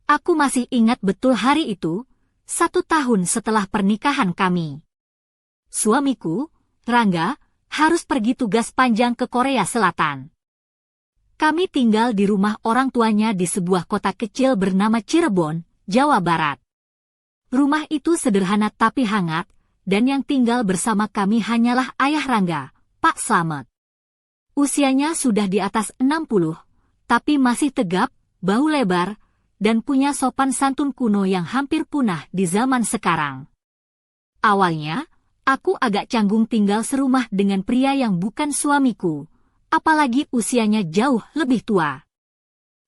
Aku masih ingat betul hari itu, 1 tahun setelah pernikahan kami. Suamiku, Rangga, harus pergi tugas panjang ke Korea Selatan. Kami tinggal di rumah orang tuanya di sebuah kota kecil bernama Cirebon, Jawa Barat. Rumah itu sederhana tapi hangat, dan yang tinggal bersama kami hanyalah ayah Rangga, Pak Slamet. Usianya sudah di atas 60, tapi masih tegap, bau lebar, dan punya sopan santun kuno yang hampir punah di zaman sekarang. Awalnya, aku agak canggung tinggal serumah dengan pria yang bukan suamiku, apalagi usianya jauh lebih tua.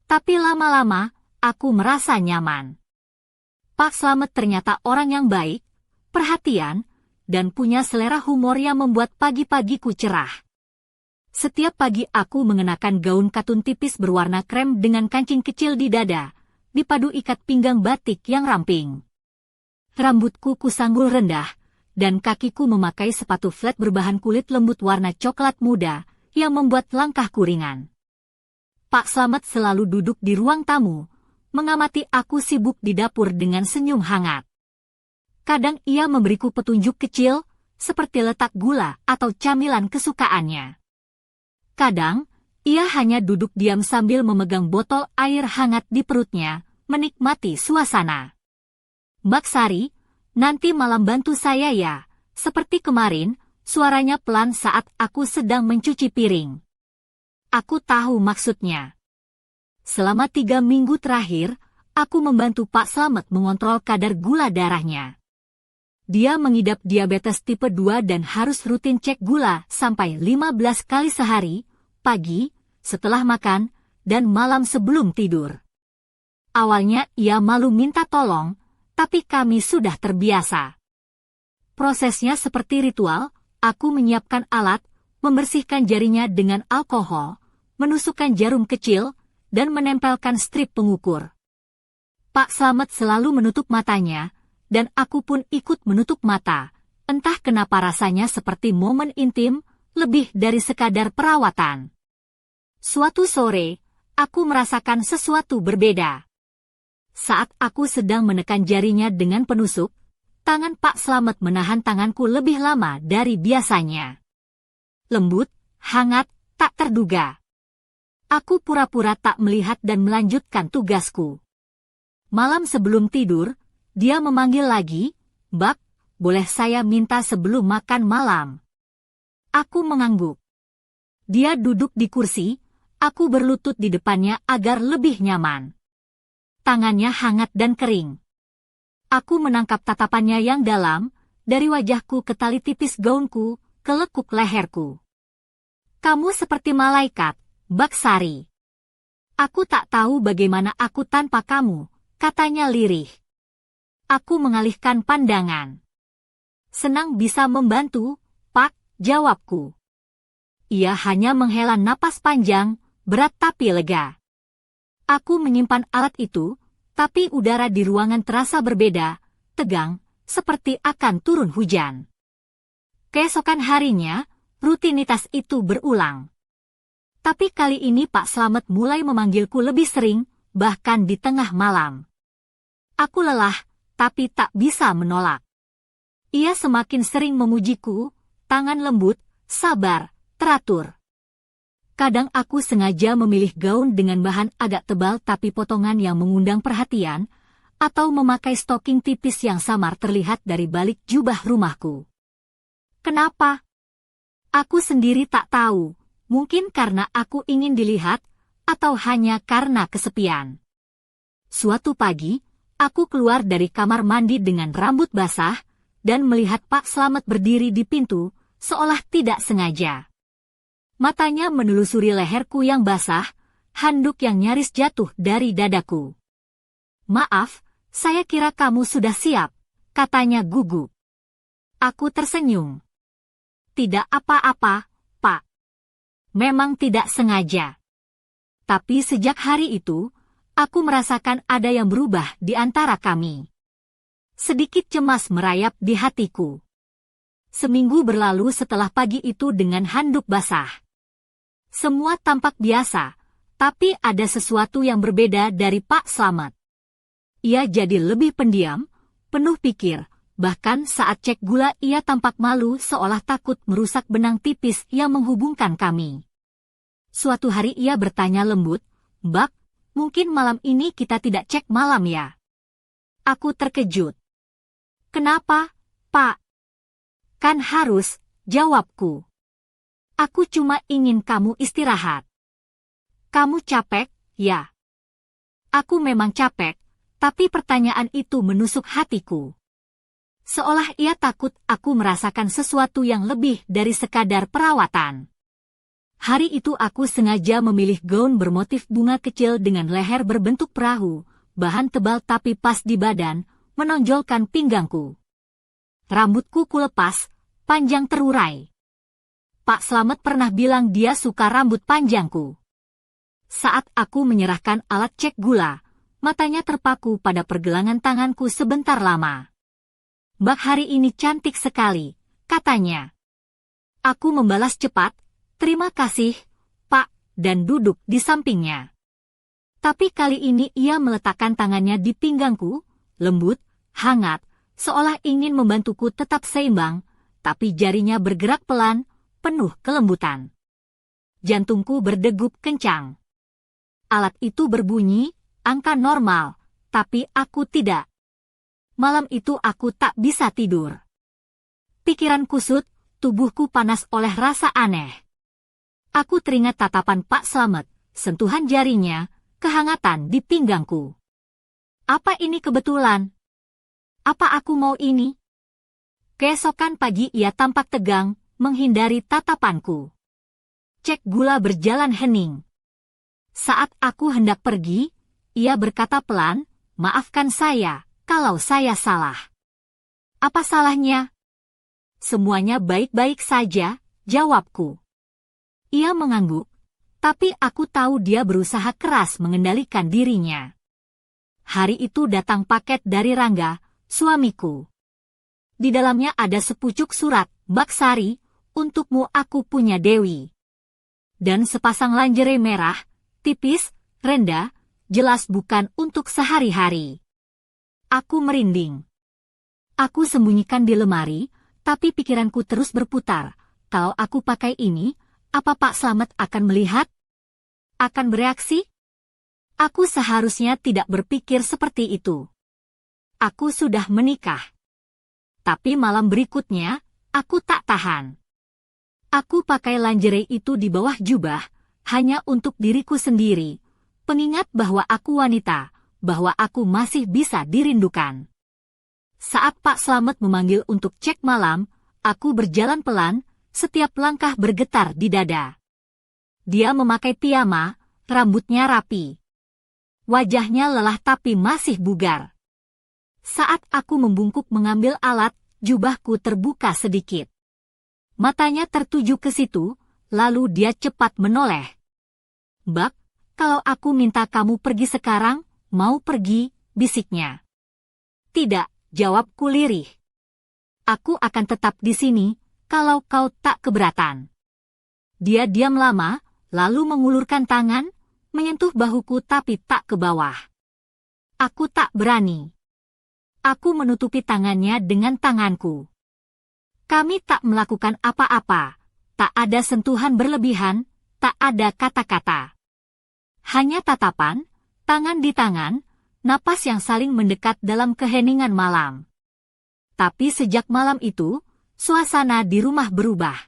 Tapi lama-lama, aku merasa nyaman. Pak Slamet ternyata orang yang baik, perhatian, dan punya selera humor yang membuat pagi-pagiku cerah. Setiap pagi aku mengenakan gaun katun tipis berwarna krem dengan kancing kecil di dada, dipadu ikat pinggang batik yang ramping. Rambutku kusanggul rendah, dan kakiku memakai sepatu flat berbahan kulit lembut warna coklat muda, yang membuat langkahku ringan. Pak Slamet selalu duduk di ruang tamu, mengamati aku sibuk di dapur dengan senyum hangat. Kadang ia memberiku petunjuk kecil, seperti letak gula atau camilan kesukaannya. Kadang, ia hanya duduk diam sambil memegang botol air hangat di perutnya, menikmati suasana. "Mbak Sari, nanti malam bantu saya ya," seperti kemarin, suaranya pelan saat aku sedang mencuci piring. Aku tahu maksudnya. Selama 3 minggu terakhir, aku membantu Pak Slamet mengontrol kadar gula darahnya. Dia mengidap diabetes tipe 2 dan harus rutin cek gula sampai 15 kali sehari, pagi, setelah makan, dan malam sebelum tidur. Awalnya ia malu minta tolong, tapi kami sudah terbiasa. Prosesnya seperti ritual, aku menyiapkan alat, membersihkan jarinya dengan alkohol, menusukkan jarum kecil, dan menempelkan strip pengukur. Pak Slamet selalu menutup matanya, dan aku pun ikut menutup mata. Entah kenapa rasanya seperti momen intim, lebih dari sekadar perawatan. Suatu sore, aku merasakan sesuatu berbeda. Saat aku sedang menekan jarinya dengan penusuk, tangan Pak Slamet menahan tanganku lebih lama dari biasanya. Lembut, hangat, tak terduga. Aku pura-pura tak melihat dan melanjutkan tugasku. Malam sebelum tidur, dia memanggil lagi, "Mbak, boleh saya minta sebelum makan malam?" Aku mengangguk. Dia duduk di kursi, aku berlutut di depannya agar lebih nyaman. Tangannya hangat dan kering. Aku menangkap tatapannya yang dalam, dari wajahku ke tali tipis gaunku, ke lekuk leherku. "Kamu seperti malaikat, Mbak Sari. Aku tak tahu bagaimana aku tanpa kamu," katanya lirih. Aku mengalihkan pandangan. "Senang bisa membantu, Pak," jawabku. Ia hanya menghela napas panjang, berat tapi lega. Aku menyimpan alat itu, tapi udara di ruangan terasa berbeda, tegang, seperti akan turun hujan. Keesokan harinya, rutinitas itu berulang. Tapi kali ini Pak Slamet mulai memanggilku lebih sering, bahkan di tengah malam. Aku lelah, tapi tak bisa menolak. Ia semakin sering memujiku, tangan lembut, sabar, teratur. Kadang aku sengaja memilih gaun dengan bahan agak tebal tapi potongan yang mengundang perhatian, atau memakai stoking tipis yang samar terlihat dari balik jubah rumahku. Kenapa? Aku sendiri tak tahu. Mungkin karena aku ingin dilihat, atau hanya karena kesepian. Suatu pagi, aku keluar dari kamar mandi dengan rambut basah, dan melihat Pak Slamet berdiri di pintu, seolah tidak sengaja. Matanya menelusuri leherku yang basah, handuk yang nyaris jatuh dari dadaku. "Maaf, saya kira kamu sudah siap," katanya gugup. Aku tersenyum. "Tidak apa-apa, Pak. Memang tidak sengaja." Tapi sejak hari itu, aku merasakan ada yang berubah di antara kami. Sedikit cemas merayap di hatiku. Seminggu berlalu setelah pagi itu dengan handuk basah. Semua tampak biasa, tapi ada sesuatu yang berbeda dari Pak Slamet. Ia jadi lebih pendiam, penuh pikir, bahkan saat cek gula ia tampak malu seolah takut merusak benang tipis yang menghubungkan kami. Suatu hari ia bertanya lembut, "Bak, mungkin malam ini kita tidak cek malam ya?" Aku terkejut. "Kenapa, Pak?" "Kan harus," jawabku. "Aku cuma ingin kamu istirahat." "Kamu capek, ya?" Aku memang capek, tapi pertanyaan itu menusuk hatiku. Seolah ia takut aku merasakan sesuatu yang lebih dari sekadar perawatan. Hari itu aku sengaja memilih gaun bermotif bunga kecil dengan leher berbentuk perahu, bahan tebal tapi pas di badan, menonjolkan pinggangku. Rambutku kulepas, panjang terurai. Pak Slamet pernah bilang dia suka rambut panjangku. Saat aku menyerahkan alat cek gula, matanya terpaku pada pergelangan tanganku sebentar lama. "Bak, hari ini cantik sekali," katanya. Aku membalas cepat, "Terima kasih, Pak," dan duduk di sampingnya. Tapi kali ini ia meletakkan tangannya di pinggangku, lembut, hangat, seolah ingin membantuku tetap seimbang, tapi jarinya bergerak pelan, penuh kelembutan. Jantungku berdegup kencang. Alat itu berbunyi, angka normal, tapi aku tidak. Malam itu aku tak bisa tidur. Pikiran kusut, tubuhku panas oleh rasa aneh. Aku teringat tatapan Pak Slamet, sentuhan jarinya, kehangatan di pinggangku. Apa ini kebetulan? Apa aku mau ini? Keesokan pagi ia tampak tegang, menghindari tatapanku. Cek gula berjalan hening. Saat aku hendak pergi, ia berkata pelan, "Maafkan saya, kalau saya salah." "Apa salahnya?" "Semuanya baik-baik saja," jawabku. Ia mengangguk, tapi aku tahu dia berusaha keras mengendalikan dirinya. Hari itu datang paket dari Rangga, suamiku. Di dalamnya ada sepucuk surat, "Bak Sari, untukmu aku punya Dewi." Dan sepasang lingerie merah, tipis, rendah, jelas bukan untuk sehari-hari. Aku merinding. Aku sembunyikan di lemari, tapi pikiranku terus berputar. Kalau aku pakai ini, apa Pak Slamet akan melihat? Akan bereaksi? Aku seharusnya tidak berpikir seperti itu. Aku sudah menikah. Tapi malam berikutnya, aku tak tahan. Aku pakai lingerie itu di bawah jubah, hanya untuk diriku sendiri, pengingat bahwa aku wanita, bahwa aku masih bisa dirindukan. Saat Pak Slamet memanggil untuk cek malam, aku berjalan pelan, setiap langkah bergetar di dada. Dia memakai piyama, rambutnya rapi. Wajahnya lelah tapi masih bugar. Saat aku membungkuk mengambil alat, jubahku terbuka sedikit. Matanya tertuju ke situ, lalu dia cepat menoleh. "Bak, kalau aku minta kamu pergi sekarang, mau pergi?" bisiknya. "Tidak," jawabku lirih. "Aku akan tetap di sini, kalau kau tak keberatan." Dia diam lama, lalu mengulurkan tangan, menyentuh bahuku tapi tak ke bawah. Aku tak berani. Aku menutupi tangannya dengan tanganku. Kami tak melakukan apa-apa, tak ada sentuhan berlebihan, tak ada kata-kata. Hanya tatapan, tangan di tangan, napas yang saling mendekat dalam keheningan malam. Tapi sejak malam itu, suasana di rumah berubah.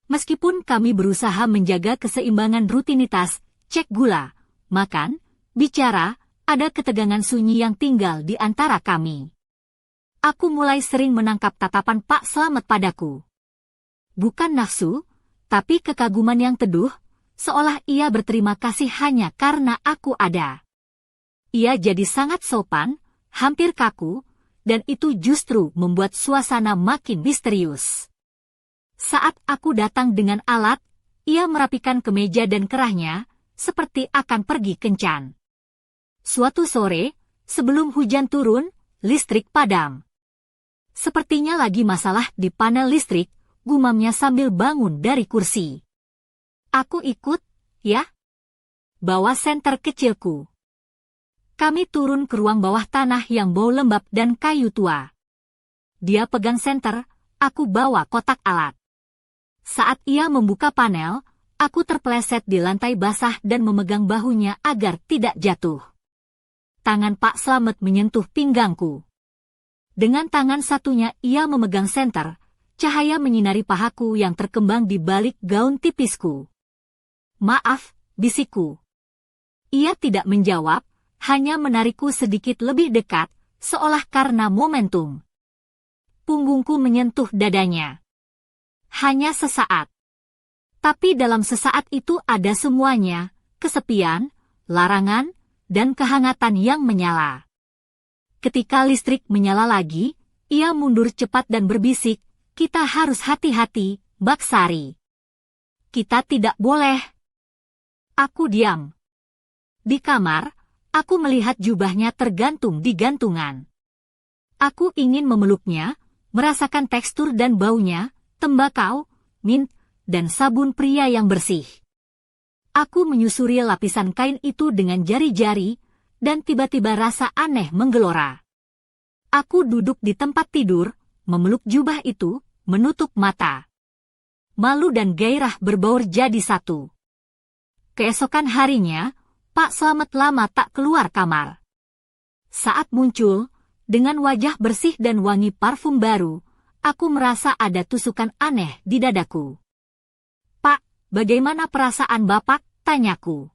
Meskipun kami berusaha menjaga keseimbangan rutinitas, cek gula, makan, bicara, ada ketegangan sunyi yang tinggal di antara kami. Aku mulai sering menangkap tatapan Pak Slamet padaku. Bukan nafsu, tapi kekaguman yang teduh, seolah ia berterima kasih hanya karena aku ada. Ia jadi sangat sopan, hampir kaku, dan itu justru membuat suasana makin misterius. Saat aku datang dengan alat, ia merapikan kemeja dan kerahnya, seperti akan pergi kencan. Suatu sore, sebelum hujan turun, listrik padam. Sepertinya lagi masalah di panel listrik, gumamnya sambil bangun dari kursi. Aku ikut, ya? Bawa senter kecilku. Kami turun ke ruang bawah tanah yang bau lembab dan kayu tua. Dia pegang senter, aku bawa kotak alat. Saat ia membuka panel, aku terpeleset di lantai basah dan memegang bahunya agar tidak jatuh. Tangan Pak Slamet menyentuh pinggangku. Dengan tangan satunya ia memegang senter, cahaya menyinari pahaku yang terkembang di balik gaun tipisku. "Maaf," bisikku. Ia tidak menjawab, hanya menarikku sedikit lebih dekat, seolah karena momentum. Punggungku menyentuh dadanya. Hanya sesaat. Tapi dalam sesaat itu ada semuanya, kesepian, larangan, dan kehangatan yang menyala. Ketika listrik menyala lagi, ia mundur cepat dan berbisik, "Kita harus hati-hati, Baksari. Kita tidak boleh." Aku diam. Di kamar, aku melihat jubahnya tergantung di gantungan. Aku ingin memeluknya, merasakan tekstur dan baunya, tembakau, mint, dan sabun pria yang bersih. Aku menyusuri lapisan kain itu dengan jari-jari, dan tiba-tiba rasa aneh menggelora. Aku duduk di tempat tidur, memeluk jubah itu, menutup mata. Malu dan gairah berbaur jadi satu. Keesokan harinya, Pak Slamet lama tak keluar kamar. Saat muncul, dengan wajah bersih dan wangi parfum baru, aku merasa ada tusukan aneh di dadaku. "Pak, bagaimana perasaan Bapak?" tanyaku.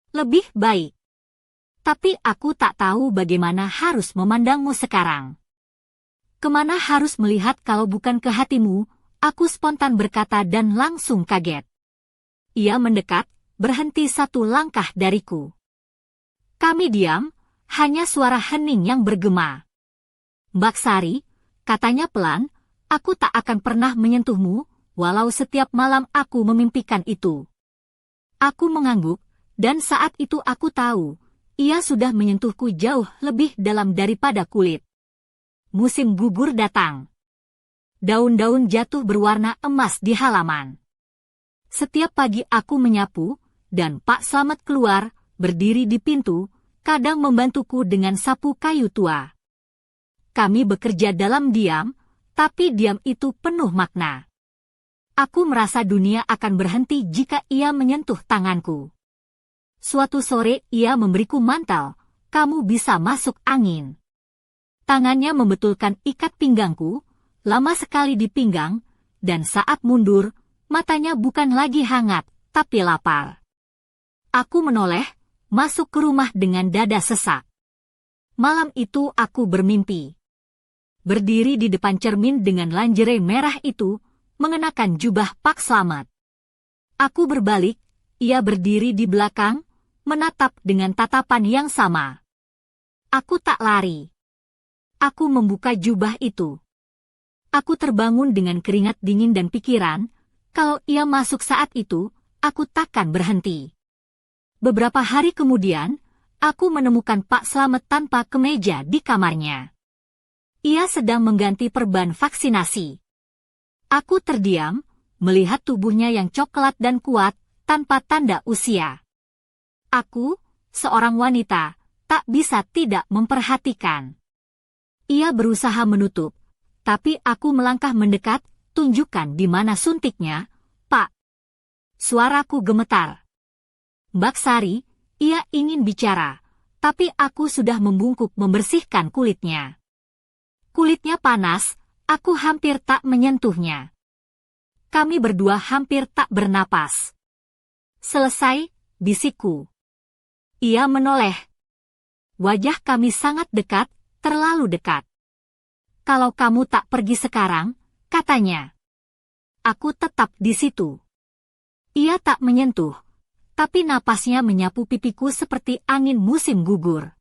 "Lebih baik. Tapi aku tak tahu bagaimana harus memandangmu sekarang." "Kemana harus melihat kalau bukan ke hatimu?" aku spontan berkata dan langsung kaget. Ia mendekat, berhenti satu langkah dariku. Kami diam, hanya suara hening yang bergema. "Baksari," katanya pelan, "aku tak akan pernah menyentuhmu, walau setiap malam aku memimpikan itu." Aku mengangguk, dan saat itu aku tahu, ia sudah menyentuhku jauh lebih dalam daripada kulit. Musim gugur datang. Daun-daun jatuh berwarna emas di halaman. Setiap pagi aku menyapu, dan Pak Slamet keluar, berdiri di pintu, kadang membantuku dengan sapu kayu tua. Kami bekerja dalam diam, tapi diam itu penuh makna. Aku merasa dunia akan berhenti jika ia menyentuh tanganku. Suatu sore ia memberiku mantel, "Kamu bisa masuk angin." Tangannya membetulkan ikat pinggangku, lama sekali di pinggang, dan saat mundur, matanya bukan lagi hangat, tapi lapar. Aku menoleh, masuk ke rumah dengan dada sesak. Malam itu aku bermimpi. Berdiri di depan cermin dengan lingerie merah itu, mengenakan jubah Pak Slamet. Aku berbalik, ia berdiri di belakang, menatap dengan tatapan yang sama. Aku tak lari. Aku membuka jubah itu. Aku terbangun dengan keringat dingin dan pikiran, kalau ia masuk saat itu, aku takkan berhenti. Beberapa hari kemudian, aku menemukan Pak Slamet tanpa kemeja di kamarnya. Ia sedang mengganti perban vaksinasi. Aku terdiam, melihat tubuhnya yang coklat dan kuat, tanpa tanda usia. Aku, seorang wanita, tak bisa tidak memperhatikan. Ia berusaha menutup, tapi aku melangkah mendekat, "Tunjukkan di mana suntiknya, Pak." Suaraku gemetar. "Baksari," ia ingin bicara, tapi aku sudah membungkuk membersihkan kulitnya. Kulitnya panas, aku hampir tak menyentuhnya. Kami berdua hampir tak bernapas. "Selesai," bisikku. Ia menoleh. Wajah kami sangat dekat, terlalu dekat. "Kalau kamu tak pergi sekarang," katanya. Aku tetap di situ. Ia tak menyentuh, tapi napasnya menyapu pipiku seperti angin musim gugur.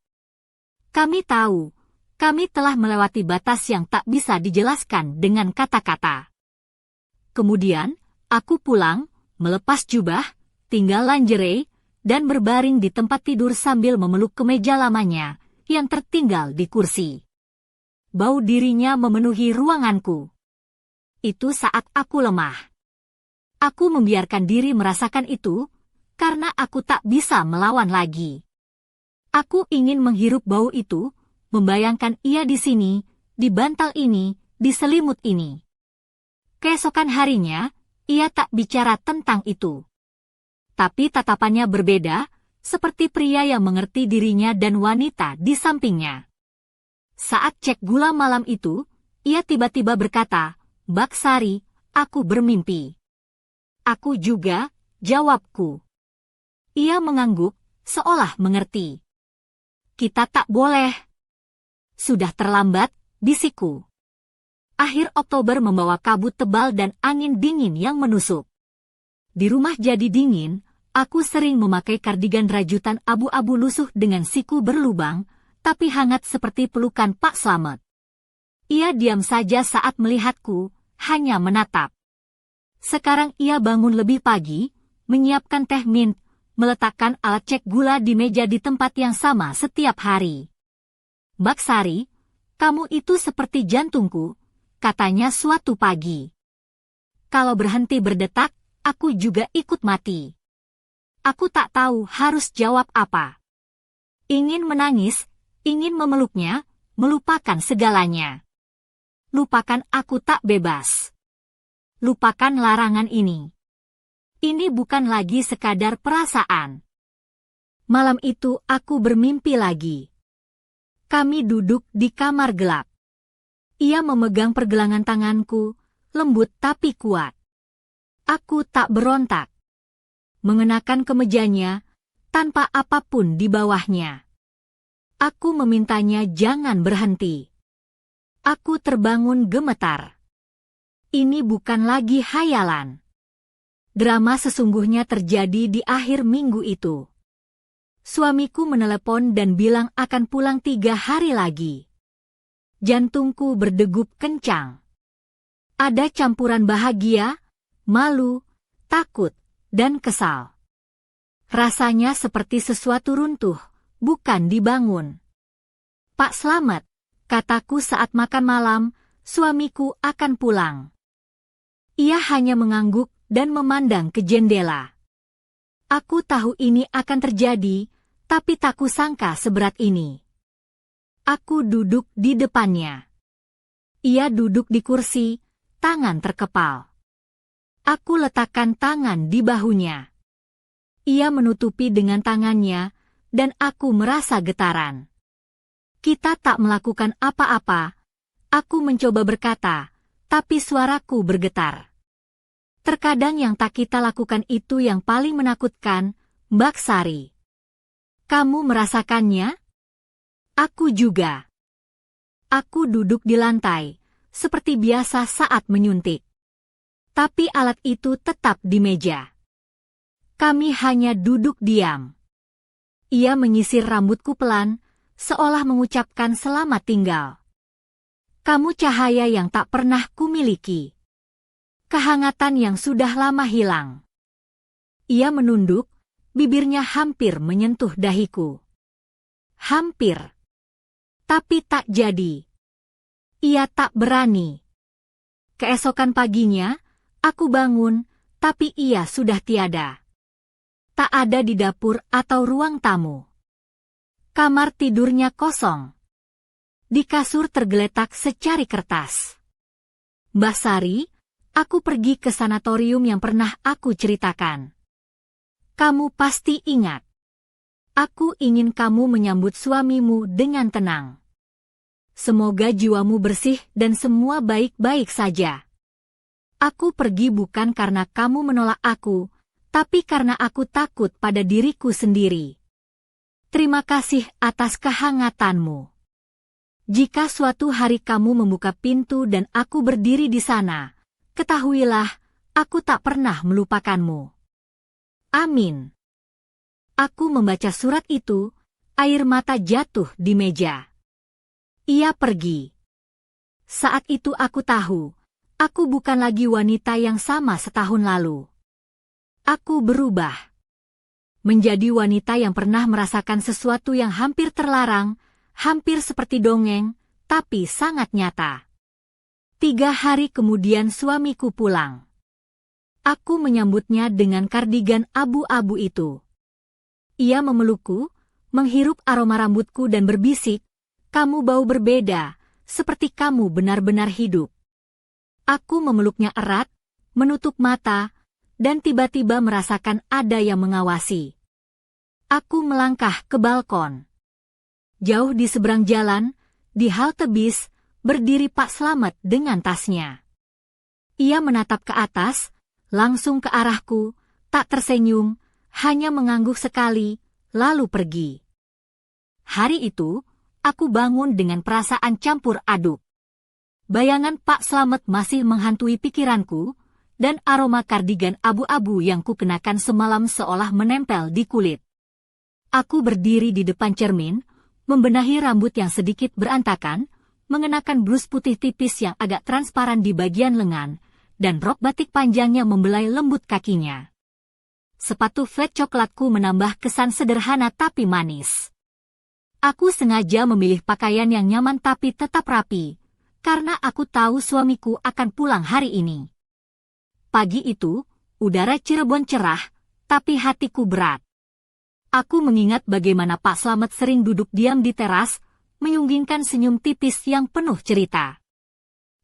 Kami tahu, kami telah melewati batas yang tak bisa dijelaskan dengan kata-kata. Kemudian, aku pulang, melepas jubah, tinggal lingerie, dan berbaring di tempat tidur sambil memeluk kemeja lamanya, yang tertinggal di kursi. Bau dirinya memenuhi ruanganku. Itu saat aku lemah. Aku membiarkan diri merasakan itu, karena aku tak bisa melawan lagi. Aku ingin menghirup bau itu, membayangkan ia di sini, di bantal ini, di selimut ini. Keesokan harinya, ia tak bicara tentang itu. Tapi tatapannya berbeda, seperti pria yang mengerti dirinya dan wanita di sampingnya. Saat cek gula malam itu, ia tiba-tiba berkata, "Mbak Sari, aku bermimpi." "Aku juga," jawabku. Ia mengangguk, seolah mengerti. "Kita tak boleh." "Sudah terlambat," bisikku. Akhir Oktober membawa kabut tebal dan angin dingin yang menusuk. Di rumah jadi dingin, aku sering memakai kardigan rajutan abu-abu lusuh dengan siku berlubang, tapi hangat seperti pelukan Pak Slamet. Ia diam saja saat melihatku, hanya menatap. Sekarang ia bangun lebih pagi, menyiapkan teh mint, meletakkan alat cek gula di meja di tempat yang sama setiap hari. "Mbak Sari, kamu itu seperti jantungku," katanya suatu pagi. "Kalau berhenti berdetak, aku juga ikut mati." Aku tak tahu harus jawab apa. Ingin menangis, ingin memeluknya, melupakan segalanya. Lupakan aku tak bebas. Lupakan larangan ini. Ini bukan lagi sekadar perasaan. Malam itu aku bermimpi lagi. Kami duduk di kamar gelap. Ia memegang pergelangan tanganku, lembut tapi kuat. Aku tak berontak. Mengenakan kemejanya, tanpa apapun di bawahnya. Aku memintanya jangan berhenti. Aku terbangun gemetar. Ini bukan lagi hayalan. Drama sesungguhnya terjadi di akhir minggu itu. Suamiku menelepon dan bilang akan pulang 3 hari lagi. Jantungku berdegup kencang. Ada campuran bahagia, malu, takut, dan kesal. Rasanya seperti sesuatu runtuh, bukan dibangun. "Pak Slamet," kataku saat makan malam, "suamiku akan pulang." Ia hanya mengangguk dan memandang ke jendela. Aku tahu ini akan terjadi, tapi tak kusangka seberat ini. Aku duduk di depannya. Ia duduk di kursi, tangan terkepal. Aku letakkan tangan di bahunya. Ia menutupi dengan tangannya, dan aku merasa getaran. Kita tak melakukan apa-apa. Aku mencoba berkata, tapi suaraku bergetar. Terkadang yang tak kita lakukan itu yang paling menakutkan, Mbak Sari. Kamu merasakannya? Aku juga. Aku duduk di lantai, seperti biasa saat menyuntik. Tapi alat itu tetap di meja. Kami hanya duduk diam. Ia menyisir rambutku pelan, seolah mengucapkan selamat tinggal. Kamu cahaya yang tak pernah kumiliki. Kehangatan yang sudah lama hilang. Ia menunduk, bibirnya hampir menyentuh dahiku. Hampir. Tapi tak jadi. Ia tak berani. Keesokan paginya, aku bangun, tapi ia sudah tiada. Tak ada di dapur atau ruang tamu. Kamar tidurnya kosong. Di kasur tergeletak secari kertas. Mbak Sari, aku pergi ke sanatorium yang pernah aku ceritakan. Kamu pasti ingat. Aku ingin kamu menyambut suamimu dengan tenang. Semoga jiwamu bersih dan semua baik-baik saja. Aku pergi bukan karena kamu menolak aku, tapi karena aku takut pada diriku sendiri. Terima kasih atas kehangatanmu. Jika suatu hari kamu membuka pintu dan aku berdiri di sana, ketahuilah, aku tak pernah melupakanmu. Amin. Aku membaca surat itu, air mata jatuh di meja. Ia pergi. Saat itu aku tahu, aku bukan lagi wanita yang sama setahun lalu. Aku berubah. Menjadi wanita yang pernah merasakan sesuatu yang hampir terlarang, hampir seperti dongeng, tapi sangat nyata. 3 hari kemudian suamiku pulang. Aku menyambutnya dengan kardigan abu-abu itu. Ia memelukku, menghirup aroma rambutku dan berbisik, "Kamu bau berbeda, seperti kamu benar-benar hidup." Aku memeluknya erat, menutup mata, dan tiba-tiba merasakan ada yang mengawasi. Aku melangkah ke balkon. Jauh di seberang jalan, di halte bis, berdiri Pak Slamet dengan tasnya. Ia menatap ke atas, langsung ke arahku, tak tersenyum, hanya mengangguk sekali, lalu pergi. Hari itu, aku bangun dengan perasaan campur aduk. Bayangan Pak Slamet masih menghantui pikiranku, dan aroma kardigan abu-abu yang kukenakan semalam seolah menempel di kulit. Aku berdiri di depan cermin, membenahi rambut yang sedikit berantakan, mengenakan blus putih tipis yang agak transparan di bagian lengan, dan rok batik panjangnya membelai lembut kakinya. Sepatu flat coklatku menambah kesan sederhana tapi manis. Aku sengaja memilih pakaian yang nyaman tapi tetap rapi, karena aku tahu suamiku akan pulang hari ini. Pagi itu, udara Cirebon cerah, tapi hatiku berat. Aku mengingat bagaimana Pak Slamet sering duduk diam di teras, menyunggingkan senyum tipis yang penuh cerita.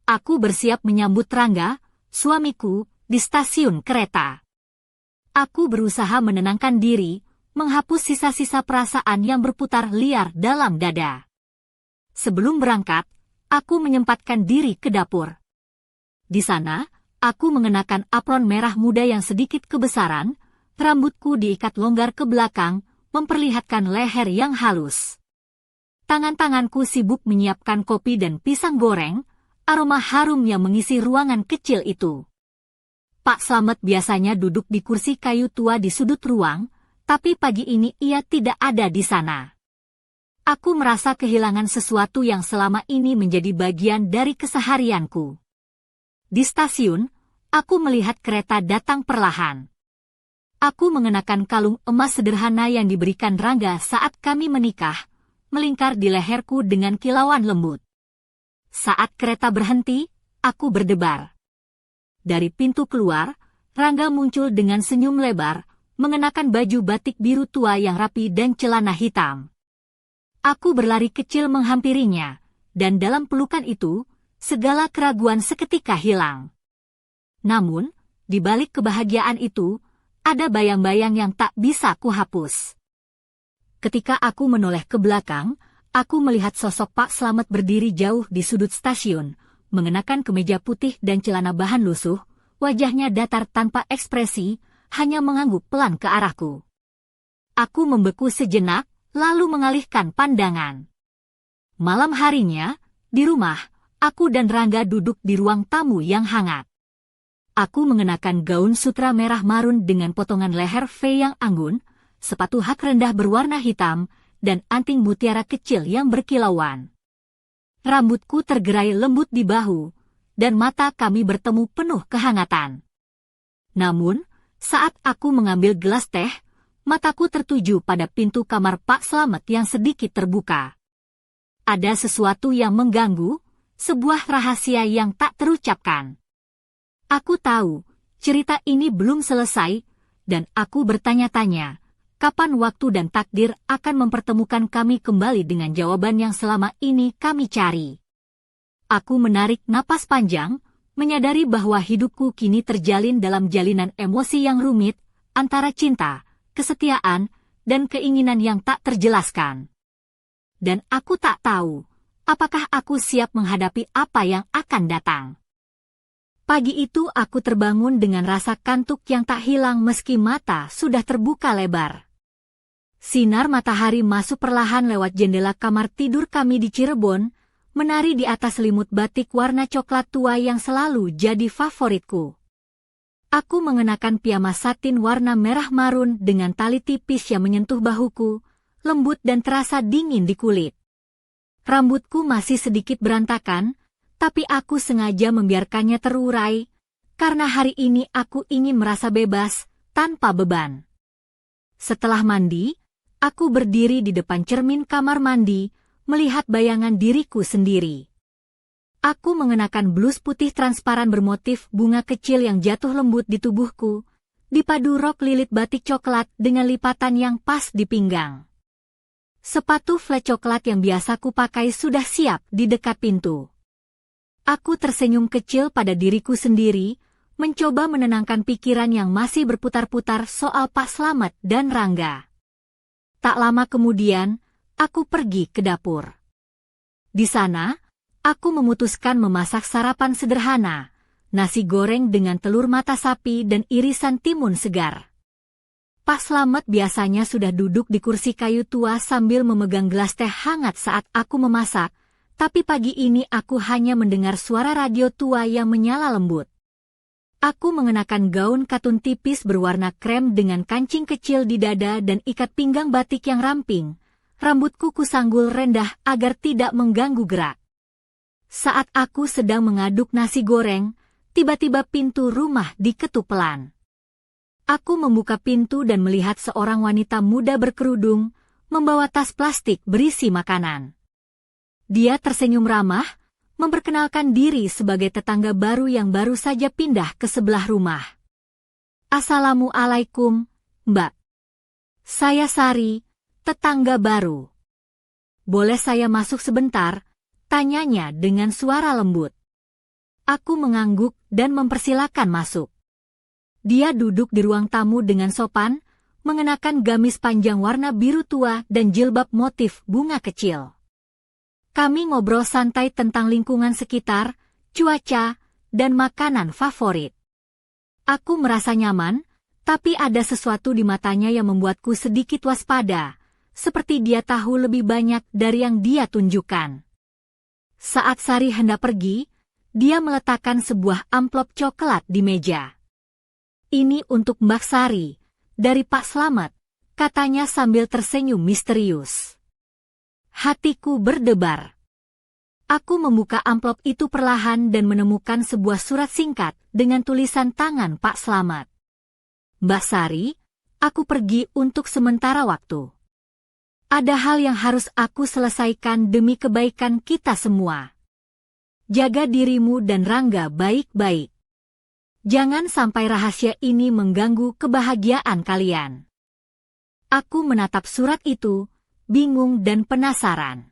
Aku bersiap menyambut Rangga, suamiku, di stasiun kereta. Aku berusaha menenangkan diri, menghapus sisa-sisa perasaan yang berputar liar dalam dada. Sebelum berangkat, aku menyempatkan diri ke dapur. Di sana, aku mengenakan apron merah muda yang sedikit kebesaran, rambutku diikat longgar ke belakang, memperlihatkan leher yang halus. Tangan-tanganku sibuk menyiapkan kopi dan pisang goreng, aroma harum yang mengisi ruangan kecil itu. Pak Slamet biasanya duduk di kursi kayu tua di sudut ruang, tapi pagi ini ia tidak ada di sana. Aku merasa kehilangan sesuatu yang selama ini menjadi bagian dari keseharianku. Di stasiun, aku melihat kereta datang perlahan. Aku mengenakan kalung emas sederhana yang diberikan Rangga saat kami menikah, melingkar di leherku dengan kilauan lembut. Saat kereta berhenti, aku berdebar. Dari pintu keluar, Rangga muncul dengan senyum lebar, mengenakan baju batik biru tua yang rapi dan celana hitam. Aku berlari kecil menghampirinya, dan dalam pelukan itu, segala keraguan seketika hilang. Namun, di balik kebahagiaan itu, ada bayang-bayang yang tak bisa kuhapus. Ketika aku menoleh ke belakang, aku melihat sosok Pak Slamet berdiri jauh di sudut stasiun, mengenakan kemeja putih dan celana bahan lusuh, wajahnya datar tanpa ekspresi, hanya mengangguk pelan ke arahku. Aku membeku sejenak, lalu mengalihkan pandangan. Malam harinya, di rumah, aku dan Rangga duduk di ruang tamu yang hangat. Aku mengenakan gaun sutra merah marun dengan potongan leher V yang anggun, sepatu hak rendah berwarna hitam, dan anting mutiara kecil yang berkilauan. Rambutku tergerai lembut di bahu, dan mata kami bertemu penuh kehangatan. Namun, saat aku mengambil gelas teh, mataku tertuju pada pintu kamar Pak Slamet yang sedikit terbuka. Ada sesuatu yang mengganggu, sebuah rahasia yang tak terucapkan. Aku tahu, cerita ini belum selesai, dan aku bertanya-tanya, kapan waktu dan takdir akan mempertemukan kami kembali dengan jawaban yang selama ini kami cari. Aku menarik napas panjang, menyadari bahwa hidupku kini terjalin dalam jalinan emosi yang rumit, antara cinta, kesetiaan, dan keinginan yang tak terjelaskan. Dan aku tak tahu, apakah aku siap menghadapi apa yang akan datang. Pagi itu aku terbangun dengan rasa kantuk yang tak hilang meski mata sudah terbuka lebar. Sinar matahari masuk perlahan lewat jendela kamar tidur kami di Cirebon, menari di atas selimut batik warna coklat tua yang selalu jadi favoritku. Aku mengenakan piyama satin warna merah marun dengan tali tipis yang menyentuh bahuku, lembut dan terasa dingin di kulit. Rambutku masih sedikit berantakan, tapi aku sengaja membiarkannya terurai, karena hari ini aku ingin merasa bebas, tanpa beban. Setelah mandi, aku berdiri di depan cermin kamar mandi, melihat bayangan diriku sendiri. Aku mengenakan blus putih transparan bermotif bunga kecil yang jatuh lembut di tubuhku, dipadu rok lilit batik coklat dengan lipatan yang pas di pinggang. Sepatu flat coklat yang biasa kupakai sudah siap di dekat pintu. Aku tersenyum kecil pada diriku sendiri, mencoba menenangkan pikiran yang masih berputar-putar soal Pak Slamet dan Rangga. Tak lama kemudian, aku pergi ke dapur. Di sana, aku memutuskan memasak sarapan sederhana, nasi goreng dengan telur mata sapi dan irisan timun segar. Pak Slamet biasanya sudah duduk di kursi kayu tua sambil memegang gelas teh hangat saat aku memasak, tapi pagi ini aku hanya mendengar suara radio tua yang menyala lembut. Aku mengenakan gaun katun tipis berwarna krem dengan kancing kecil di dada dan ikat pinggang batik yang ramping. Rambutku kusanggul rendah agar tidak mengganggu gerak. Saat aku sedang mengaduk nasi goreng, tiba-tiba pintu rumah diketuk pelan. Aku membuka pintu dan melihat seorang wanita muda berkerudung, membawa tas plastik berisi makanan. Dia tersenyum ramah, memperkenalkan diri sebagai tetangga baru yang baru saja pindah ke sebelah rumah. Assalamualaikum, Mbak. Saya Sari, tetangga baru. Boleh saya masuk sebentar? Tanyanya dengan suara lembut. Aku mengangguk dan mempersilakan masuk. Dia duduk di ruang tamu dengan sopan, mengenakan gamis panjang warna biru tua dan jilbab motif bunga kecil. Kami ngobrol santai tentang lingkungan sekitar, cuaca, dan makanan favorit. Aku merasa nyaman, tapi ada sesuatu di matanya yang membuatku sedikit waspada, seperti dia tahu lebih banyak dari yang dia tunjukkan. Saat Sari hendak pergi, dia meletakkan sebuah amplop coklat di meja. Ini untuk Mbak Sari, dari Pak Slamet, katanya sambil tersenyum misterius. Hatiku berdebar. Aku membuka amplop itu perlahan dan menemukan sebuah surat singkat dengan tulisan tangan Pak Slamet. Mbak Sari, aku pergi untuk sementara waktu. Ada hal yang harus aku selesaikan demi kebaikan kita semua. Jaga dirimu dan Rangga baik-baik. Jangan sampai rahasia ini mengganggu kebahagiaan kalian. Aku menatap surat itu, bingung dan penasaran.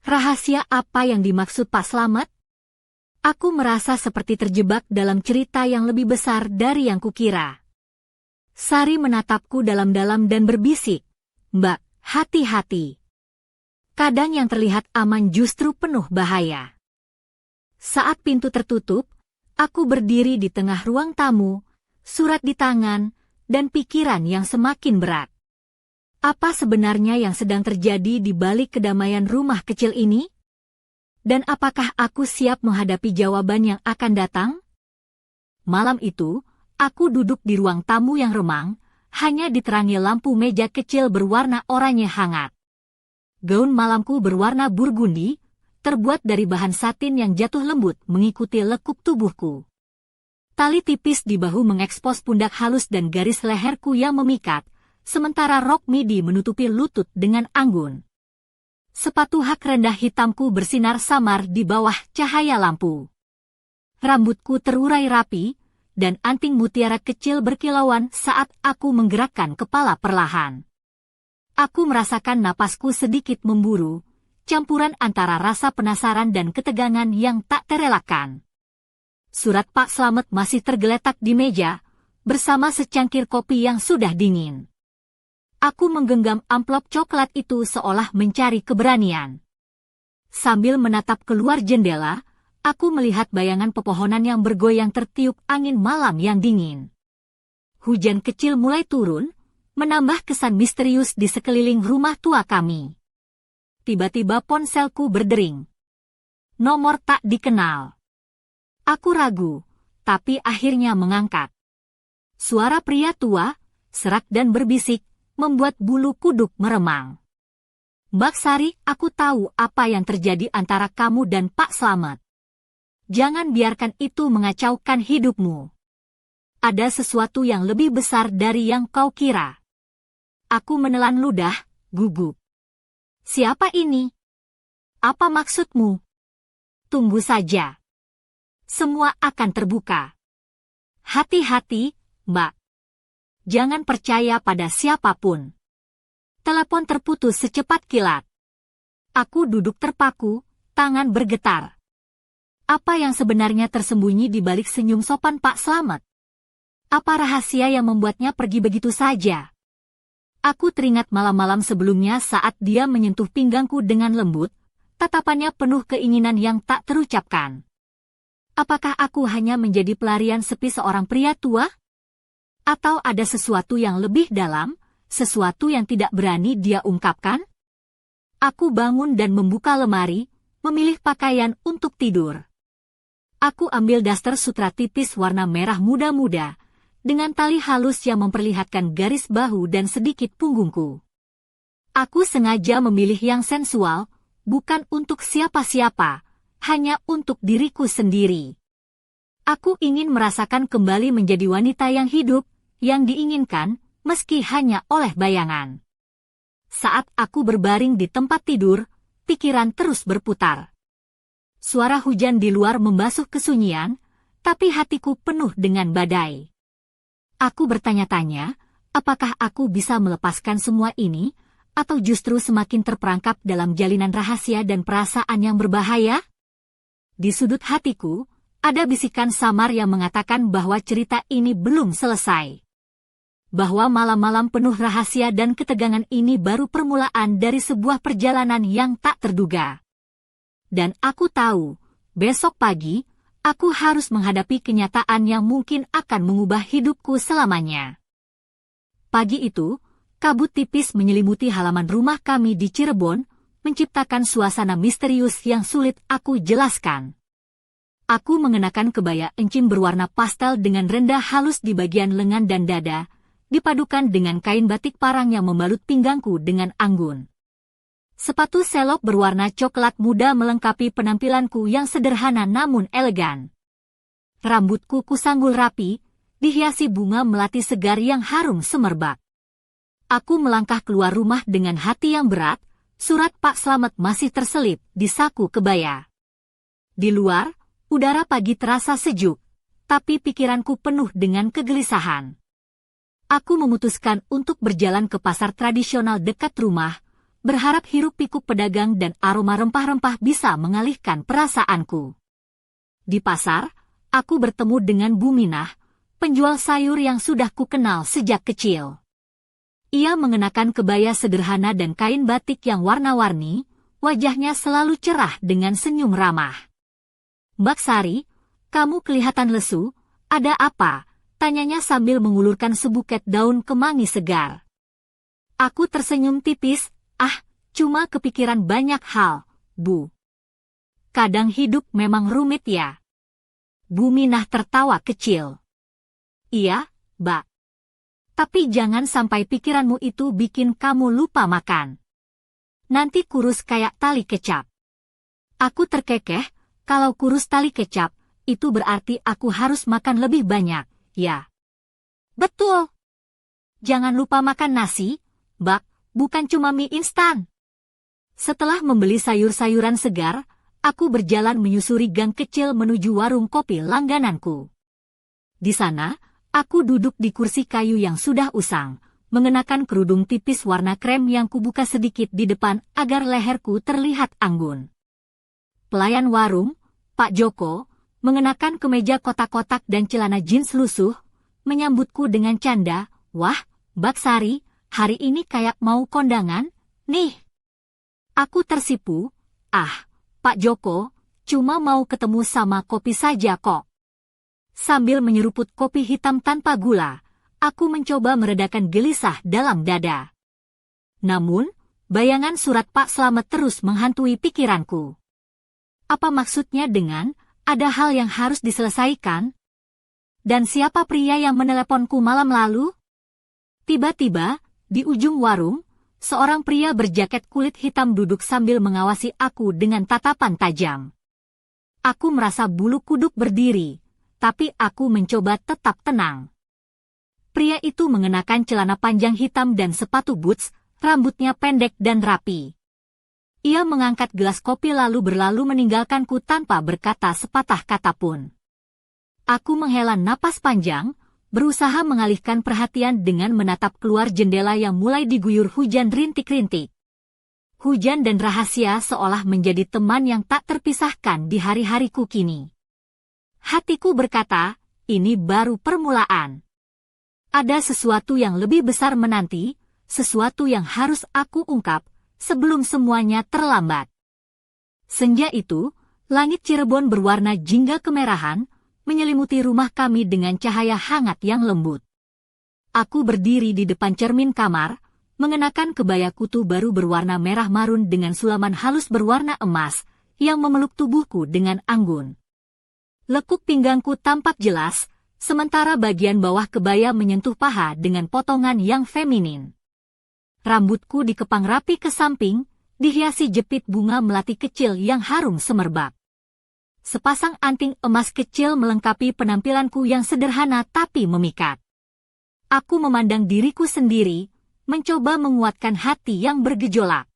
Rahasia apa yang dimaksud Pak Slamet? Aku merasa seperti terjebak dalam cerita yang lebih besar dari yang kukira. Sari menatapku dalam-dalam dan berbisik, Mbak, hati-hati. Kadang yang terlihat aman justru penuh bahaya. Saat pintu tertutup, aku berdiri di tengah ruang tamu, surat di tangan, dan pikiran yang semakin berat. Apa sebenarnya yang sedang terjadi di balik kedamaian rumah kecil ini? Dan apakah aku siap menghadapi jawaban yang akan datang? Malam itu, aku duduk di ruang tamu yang remang, hanya diterangi lampu meja kecil berwarna oranye hangat. Gaun malamku berwarna burgundi, terbuat dari bahan satin yang jatuh lembut mengikuti lekuk tubuhku. Tali tipis di bahu mengekspos pundak halus dan garis leherku yang memikat, sementara rok midi menutupi lutut dengan anggun. Sepatu hak rendah hitamku bersinar samar di bawah cahaya lampu. Rambutku terurai rapi, dan anting mutiara kecil berkilauan saat aku menggerakkan kepala perlahan. Aku merasakan napasku sedikit memburu, campuran antara rasa penasaran dan ketegangan yang tak terelakkan. Surat Pak Slamet masih tergeletak di meja, bersama secangkir kopi yang sudah dingin. Aku menggenggam amplop coklat itu seolah mencari keberanian. Sambil menatap keluar jendela, aku melihat bayangan pepohonan yang bergoyang tertiup angin malam yang dingin. Hujan kecil mulai turun, menambah kesan misterius di sekeliling rumah tua kami. Tiba-tiba ponselku berdering. Nomor tak dikenal. Aku ragu, tapi akhirnya mengangkat. Suara pria tua, serak dan berbisik, membuat bulu kuduk meremang. Mbak Sari, aku tahu apa yang terjadi antara kamu dan Pak Slamet. Jangan biarkan itu mengacaukan hidupmu. Ada sesuatu yang lebih besar dari yang kau kira. Aku menelan ludah, gugup. Siapa ini? Apa maksudmu? Tunggu saja. Semua akan terbuka. Hati-hati, Mbak. Jangan percaya pada siapapun. Telepon terputus secepat kilat. Aku duduk terpaku, tangan bergetar. Apa yang sebenarnya tersembunyi di balik senyum sopan Pak Slamet? Apa rahasia yang membuatnya pergi begitu saja? Aku teringat malam-malam sebelumnya saat dia menyentuh pinggangku dengan lembut, tatapannya penuh keinginan yang tak terucapkan. Apakah aku hanya menjadi pelarian sepi seorang pria tua? Atau ada sesuatu yang lebih dalam, sesuatu yang tidak berani dia ungkapkan? Aku bangun dan membuka lemari, memilih pakaian untuk tidur. Aku ambil daster sutra tipis warna merah muda-muda, dengan tali halus yang memperlihatkan garis bahu dan sedikit punggungku. Aku sengaja memilih yang sensual, bukan untuk siapa-siapa, hanya untuk diriku sendiri. Aku ingin merasakan kembali menjadi wanita yang hidup, yang diinginkan, meski hanya oleh bayangan. Saat aku berbaring di tempat tidur, pikiran terus berputar. Suara hujan di luar membasuh kesunyian, tapi hatiku penuh dengan badai. Aku bertanya-tanya, apakah aku bisa melepaskan semua ini, atau justru semakin terperangkap dalam jalinan rahasia dan perasaan yang berbahaya? Di sudut hatiku, ada bisikan samar yang mengatakan bahwa cerita ini belum selesai. Bahwa malam-malam penuh rahasia dan ketegangan ini baru permulaan dari sebuah perjalanan yang tak terduga. Dan aku tahu, besok pagi, aku harus menghadapi kenyataan yang mungkin akan mengubah hidupku selamanya. Pagi itu, kabut tipis menyelimuti halaman rumah kami di Cirebon, menciptakan suasana misterius yang sulit aku jelaskan. Aku mengenakan kebaya encim berwarna pastel dengan rendah halus di bagian lengan dan dada, dipadukan dengan kain batik parang yang membalut pinggangku dengan anggun. Sepatu selop berwarna coklat muda melengkapi penampilanku yang sederhana namun elegan. Rambutku kusanggul rapi, dihiasi bunga melati segar yang harum semerbak. Aku melangkah keluar rumah dengan hati yang berat, surat Pak Slamet masih terselip di saku kebaya. Di luar, udara pagi terasa sejuk, tapi pikiranku penuh dengan kegelisahan. Aku memutuskan untuk berjalan ke pasar tradisional dekat rumah, berharap hiruk-pikuk pedagang dan aroma rempah-rempah bisa mengalihkan perasaanku. Di pasar, aku bertemu dengan Bu Minah, penjual sayur yang sudah kukenal sejak kecil. Ia mengenakan kebaya sederhana dan kain batik yang warna-warni, wajahnya selalu cerah dengan senyum ramah. "Mbak Sari, kamu kelihatan lesu, ada apa?" tanyanya sambil mengulurkan sebuket daun kemangi segar. Aku tersenyum tipis, cuma kepikiran banyak hal, Bu. Kadang hidup memang rumit ya. Bu Minah tertawa kecil. Iya, Mbak. Tapi jangan sampai pikiranmu itu bikin kamu lupa makan. Nanti kurus kayak tali kecap. Aku terkekeh, kalau kurus tali kecap, itu berarti aku harus makan lebih banyak. Ya. Betul. Jangan lupa makan nasi, Mbak, bukan cuma mie instan. Setelah membeli sayur-sayuran segar, aku berjalan menyusuri gang kecil menuju warung kopi langgananku. Di sana, aku duduk di kursi kayu yang sudah usang, mengenakan kerudung tipis warna krem yang kubuka sedikit di depan agar leherku terlihat anggun. Pelayan warung, Pak Joko, mengenakan kemeja kotak-kotak dan celana jeans lusuh, menyambutku dengan canda, "Wah, Mbak Sari, hari ini kayak mau kondangan, nih." Aku tersipu, Pak Joko, cuma mau ketemu sama kopi saja kok. Sambil menyeruput kopi hitam tanpa gula, aku mencoba meredakan gelisah dalam dada. Namun, bayangan surat Pak Slamet terus menghantui pikiranku. Apa maksudnya dengan ada hal yang harus diselesaikan? Dan siapa pria yang meneleponku malam lalu? Tiba-tiba, di ujung warung, seorang pria berjaket kulit hitam duduk sambil mengawasi aku dengan tatapan tajam. Aku merasa bulu kuduk berdiri, tapi aku mencoba tetap tenang. Pria itu mengenakan celana panjang hitam dan sepatu boots, rambutnya pendek dan rapi. Ia mengangkat gelas kopi lalu berlalu meninggalkanku tanpa berkata sepatah kata pun. Aku menghela napas panjang, berusaha mengalihkan perhatian dengan menatap keluar jendela yang mulai diguyur hujan rintik-rintik. Hujan dan rahasia seolah menjadi teman yang tak terpisahkan di hari-hariku kini. Hatiku berkata, ini baru permulaan. Ada sesuatu yang lebih besar menanti, sesuatu yang harus aku ungkap, sebelum semuanya terlambat. Senja itu, langit Cirebon berwarna jingga kemerahan, menyelimuti rumah kami dengan cahaya hangat yang lembut. Aku berdiri di depan cermin kamar, mengenakan kebaya kutu baru berwarna merah marun dengan sulaman halus berwarna emas, yang memeluk tubuhku dengan anggun. Lekuk pinggangku tampak jelas, sementara bagian bawah kebaya menyentuh paha dengan potongan yang feminin. Rambutku dikepang rapi ke samping, dihiasi jepit bunga melati kecil yang harum semerbak. Sepasang anting emas kecil melengkapi penampilanku yang sederhana tapi memikat. Aku memandang diriku sendiri, mencoba menguatkan hati yang bergejolak.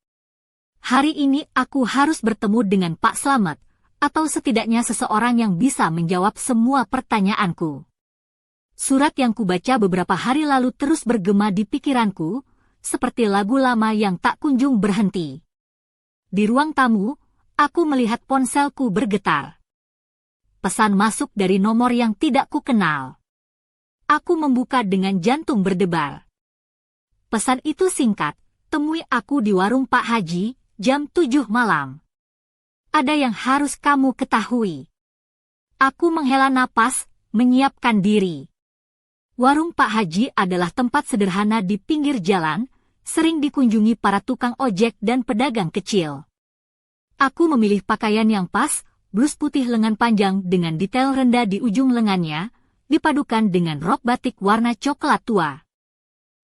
Hari ini aku harus bertemu dengan Pak Slamet, atau setidaknya seseorang yang bisa menjawab semua pertanyaanku. Surat yang kubaca beberapa hari lalu terus bergema di pikiranku, seperti lagu lama yang tak kunjung berhenti. Di ruang tamu, aku melihat ponselku bergetar. Pesan masuk dari nomor yang tidak kukenal. Aku membuka dengan jantung berdebar. Pesan itu singkat, temui aku di warung Pak Haji, jam 7 malam. Ada yang harus kamu ketahui. Aku menghela napas, menyiapkan diri. Warung Pak Haji adalah tempat sederhana di pinggir jalan, sering dikunjungi para tukang ojek dan pedagang kecil. Aku memilih pakaian yang pas, blus putih lengan panjang dengan detail rendah di ujung lengannya, dipadukan dengan rok batik warna coklat tua.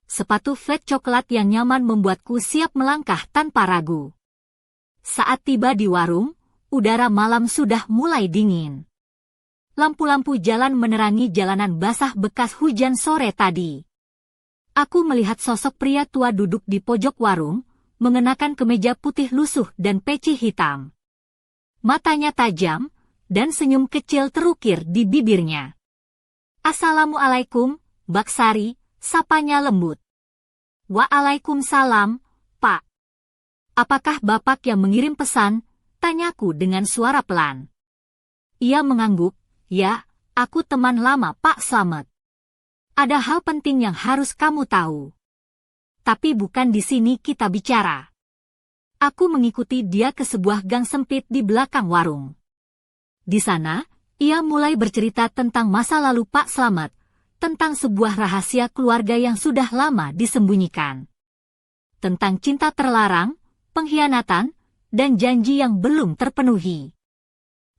Sepatu flat coklat yang nyaman membuatku siap melangkah tanpa ragu. Saat tiba di warung, udara malam sudah mulai dingin. Lampu-lampu jalan menerangi jalanan basah bekas hujan sore tadi. Aku melihat sosok pria tua duduk di pojok warung, mengenakan kemeja putih lusuh dan peci hitam. Matanya tajam, dan senyum kecil terukir di bibirnya. Assalamualaikum, Mbak Sari, sapanya lembut. Waalaikumsalam, Pak. Apakah Bapak yang mengirim pesan? Tanyaku dengan suara pelan. Ia mengangguk, ya, aku teman lama Pak Slamet. Ada hal penting yang harus kamu tahu. Tapi bukan di sini kita bicara. Aku mengikuti dia ke sebuah gang sempit di belakang warung. Di sana, ia mulai bercerita tentang masa lalu Pak Slamet, tentang sebuah rahasia keluarga yang sudah lama disembunyikan. Tentang cinta terlarang, pengkhianatan, dan janji yang belum terpenuhi.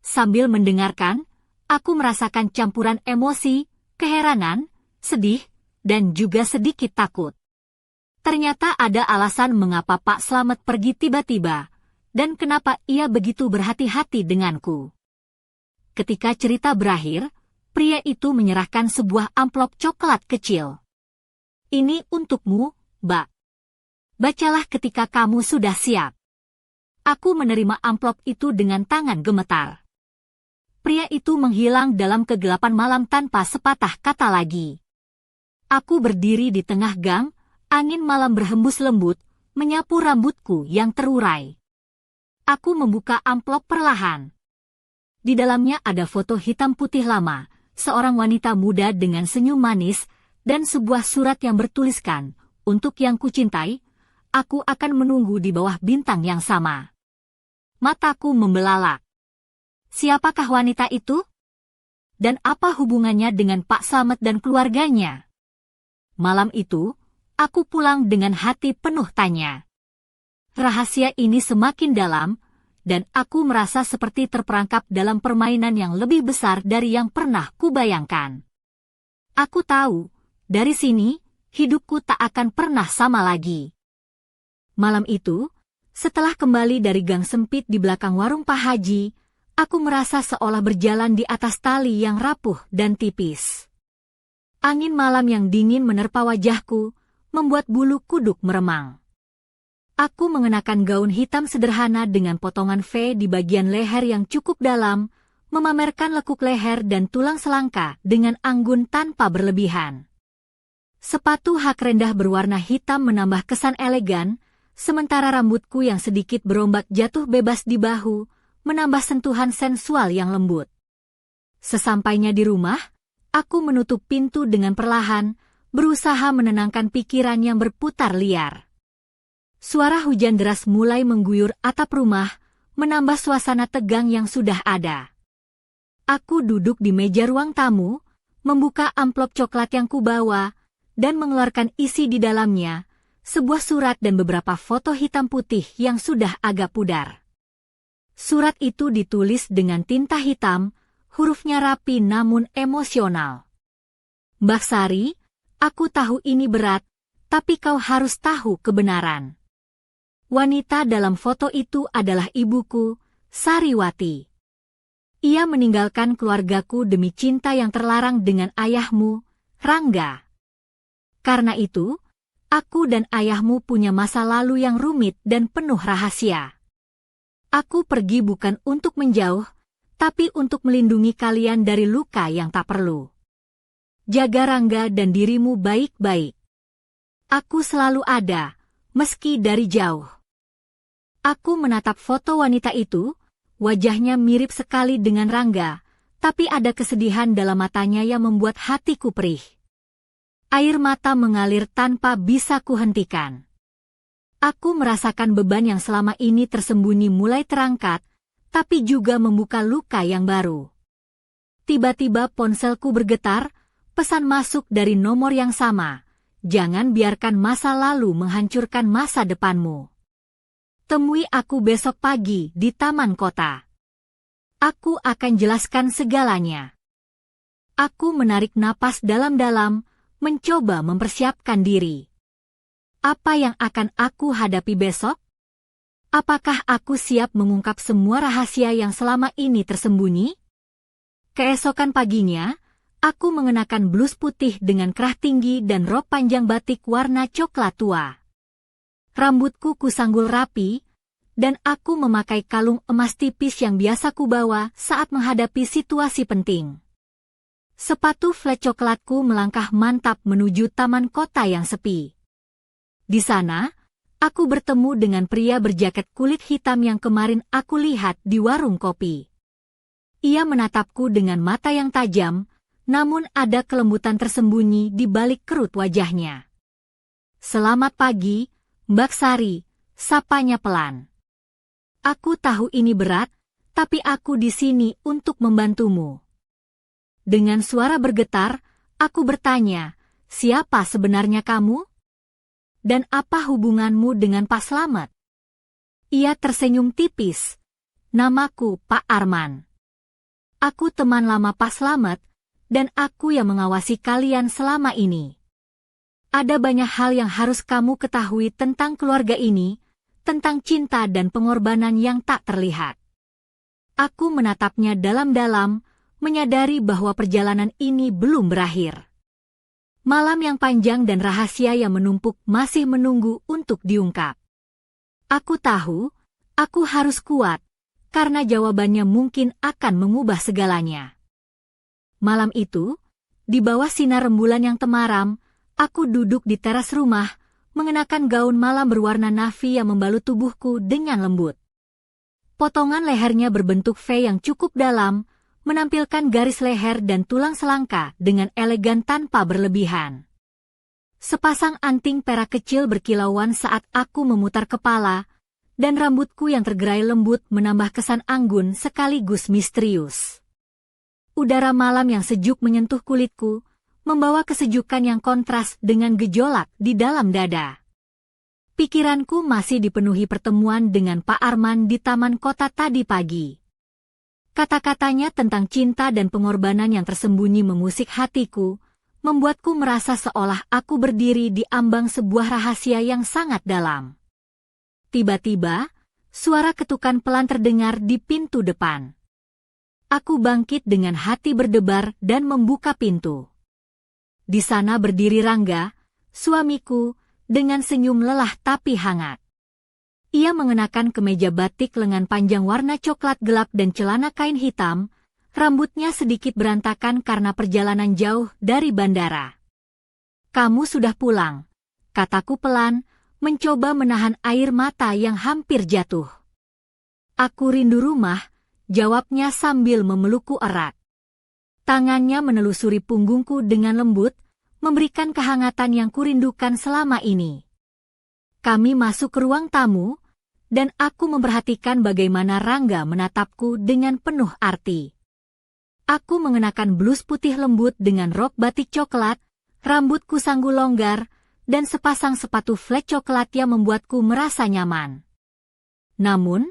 Sambil mendengarkan, aku merasakan campuran emosi, keheranan, sedih, dan juga sedikit takut. Ternyata ada alasan mengapa Pak Slamet pergi tiba-tiba, dan kenapa ia begitu berhati-hati denganku. Ketika cerita berakhir, pria itu menyerahkan sebuah amplop coklat kecil. Ini untukmu, Mbak. Bacalah ketika kamu sudah siap. Aku menerima amplop itu dengan tangan gemetar. Pria itu menghilang dalam kegelapan malam tanpa sepatah kata lagi. Aku berdiri di tengah gang, angin malam berhembus lembut, menyapu rambutku yang terurai. Aku membuka amplop perlahan. Di dalamnya ada foto hitam putih lama, seorang wanita muda dengan senyum manis, dan sebuah surat yang bertuliskan, untuk yang kucintai, aku akan menunggu di bawah bintang yang sama. Mataku membelalak. Siapakah wanita itu? Dan apa hubungannya dengan Pak Slamet dan keluarganya? Malam itu, aku pulang dengan hati penuh tanya. Rahasia ini semakin dalam, dan aku merasa seperti terperangkap dalam permainan yang lebih besar dari yang pernah kubayangkan. Aku tahu, dari sini, hidupku tak akan pernah sama lagi. Malam itu, setelah kembali dari gang sempit di belakang warung Pak Haji, aku merasa seolah berjalan di atas tali yang rapuh dan tipis. Angin malam yang dingin menerpa wajahku, membuat bulu kuduk meremang. Aku mengenakan gaun hitam sederhana dengan potongan V di bagian leher yang cukup dalam, memamerkan lekuk leher dan tulang selangka dengan anggun tanpa berlebihan. Sepatu hak rendah berwarna hitam menambah kesan elegan, sementara rambutku yang sedikit berombak jatuh bebas di bahu, menambah sentuhan sensual yang lembut. Sesampainya di rumah, aku menutup pintu dengan perlahan, berusaha menenangkan pikiran yang berputar liar. Suara hujan deras mulai mengguyur atap rumah, menambah suasana tegang yang sudah ada. Aku duduk di meja ruang tamu, membuka amplop coklat yang kubawa, dan mengeluarkan isi di dalamnya, sebuah surat dan beberapa foto hitam putih yang sudah agak pudar. Surat itu ditulis dengan tinta hitam, hurufnya rapi namun emosional. Mbak Sari, aku tahu ini berat, tapi kau harus tahu kebenaran. Wanita dalam foto itu adalah ibuku, Sariwati. Ia meninggalkan keluargaku demi cinta yang terlarang dengan ayahmu, Rangga. Karena itu, aku dan ayahmu punya masa lalu yang rumit dan penuh rahasia. Aku pergi bukan untuk menjauh, tapi untuk melindungi kalian dari luka yang tak perlu. Jaga Rangga dan dirimu baik-baik. Aku selalu ada, meski dari jauh. Aku menatap foto wanita itu, wajahnya mirip sekali dengan Rangga, tapi ada kesedihan dalam matanya yang membuat hatiku perih. Air mata mengalir tanpa bisa kuhentikan. Aku merasakan beban yang selama ini tersembunyi mulai terangkat, tapi juga membuka luka yang baru. Tiba-tiba ponselku bergetar, pesan masuk dari nomor yang sama. Jangan biarkan masa lalu menghancurkan masa depanmu. Temui aku besok pagi di taman kota. Aku akan jelaskan segalanya. Aku menarik napas dalam-dalam, mencoba mempersiapkan diri. Apa yang akan aku hadapi besok? Apakah aku siap mengungkap semua rahasia yang selama ini tersembunyi? Keesokan paginya, aku mengenakan blus putih dengan kerah tinggi dan rok panjang batik warna coklat tua. Rambutku kusanggul rapi, dan aku memakai kalung emas tipis yang biasa kubawa saat menghadapi situasi penting. Sepatu flat coklatku melangkah mantap menuju taman kota yang sepi. Di sana, aku bertemu dengan pria berjaket kulit hitam yang kemarin aku lihat di warung kopi. Ia menatapku dengan mata yang tajam, namun ada kelembutan tersembunyi di balik kerut wajahnya. "Selamat pagi, Mbak Sari," sapanya pelan. "Aku tahu ini berat, tapi aku di sini untuk membantumu." Dengan suara bergetar, aku bertanya, "Siapa sebenarnya kamu? Dan apa hubunganmu dengan Pak Slamet?" Ia tersenyum tipis. "Namaku Pak Arman. Aku teman lama Pak Slamet, dan aku yang mengawasi kalian selama ini. Ada banyak hal yang harus kamu ketahui tentang keluarga ini, tentang cinta dan pengorbanan yang tak terlihat." Aku menatapnya dalam-dalam, menyadari bahwa perjalanan ini belum berakhir. Malam yang panjang dan rahasia yang menumpuk masih menunggu untuk diungkap. Aku tahu, aku harus kuat, karena jawabannya mungkin akan mengubah segalanya. Malam itu, di bawah sinar rembulan yang temaram, aku duduk di teras rumah, mengenakan gaun malam berwarna navy yang membalut tubuhku dengan lembut. Potongan lehernya berbentuk V yang cukup dalam, menampilkan garis leher dan tulang selangka dengan elegan tanpa berlebihan. Sepasang anting perak kecil berkilauan saat aku memutar kepala, dan rambutku yang tergerai lembut menambah kesan anggun sekaligus misterius. Udara malam yang sejuk menyentuh kulitku, membawa kesejukan yang kontras dengan gejolak di dalam dada. Pikiranku masih dipenuhi pertemuan dengan Pak Arman di taman kota tadi pagi. Kata-katanya tentang cinta dan pengorbanan yang tersembunyi mengusik hatiku, membuatku merasa seolah aku berdiri di ambang sebuah rahasia yang sangat dalam. Tiba-tiba, suara ketukan pelan terdengar di pintu depan. Aku bangkit dengan hati berdebar dan membuka pintu. Di sana berdiri Rangga, suamiku, dengan senyum lelah tapi hangat. Ia mengenakan kemeja batik lengan panjang warna coklat gelap dan celana kain hitam, Rambutnya sedikit berantakan karena perjalanan jauh dari bandara. "Kamu sudah pulang," kataku pelan, mencoba menahan air mata yang hampir jatuh. "Aku rindu rumah," jawabnya sambil memelukku erat. Tangannya menelusuri punggungku dengan lembut, memberikan kehangatan yang kurindukan selama ini. Kami masuk ke ruang tamu, dan aku memperhatikan bagaimana Rangga menatapku dengan penuh arti. Aku mengenakan blus putih lembut dengan rok batik coklat, rambutku sanggul longgar, dan sepasang sepatu flat coklat yang membuatku merasa nyaman. Namun,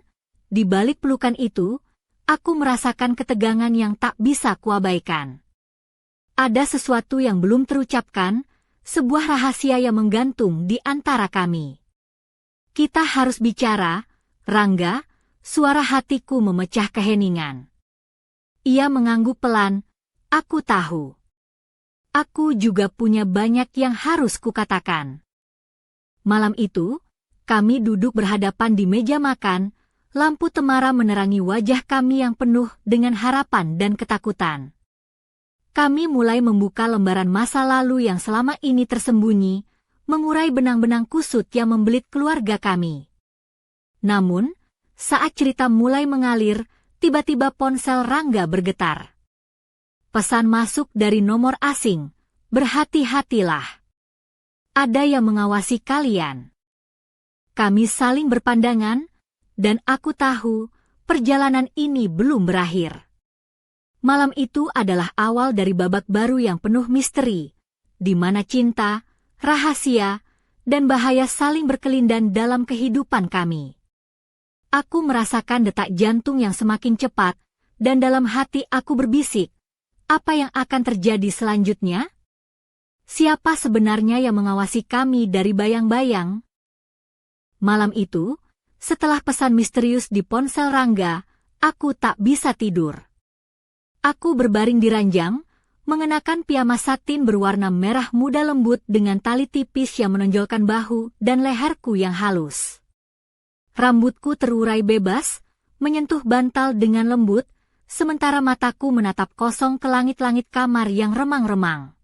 di balik pelukan itu, aku merasakan ketegangan yang tak bisa kuabaikan. Ada sesuatu yang belum terucapkan, sebuah rahasia yang menggantung di antara kami. "Kita harus bicara, Rangga," suara hatiku memecah keheningan. Ia mengangguk pelan, "Aku tahu. Aku juga punya banyak yang harus kukatakan." Malam itu, kami duduk berhadapan di meja makan, lampu temara menerangi wajah kami yang penuh dengan harapan dan ketakutan. Kami mulai membuka lembaran masa lalu yang selama ini tersembunyi, mengurai benang-benang kusut yang membelit keluarga kami. Namun, saat cerita mulai mengalir, tiba-tiba ponsel Rangga bergetar. Pesan masuk dari nomor asing, "Berhati-hatilah. Ada yang mengawasi kalian." Kami saling berpandangan, dan aku tahu perjalanan ini belum berakhir. Malam itu adalah awal dari babak baru yang penuh misteri, di mana cinta, rahasia, dan bahaya saling berkelindan dalam kehidupan kami. Aku merasakan detak jantung yang semakin cepat, dan dalam hati aku berbisik, apa yang akan terjadi selanjutnya? Siapa sebenarnya yang mengawasi kami dari bayang-bayang? Malam itu, setelah pesan misterius di ponsel Rangga, aku tak bisa tidur. Aku berbaring di ranjang, mengenakan piyama satin berwarna merah muda lembut dengan tali tipis yang menonjolkan bahu dan leherku yang halus. Rambutku terurai bebas, menyentuh bantal dengan lembut, sementara mataku menatap kosong ke langit-langit kamar yang remang-remang.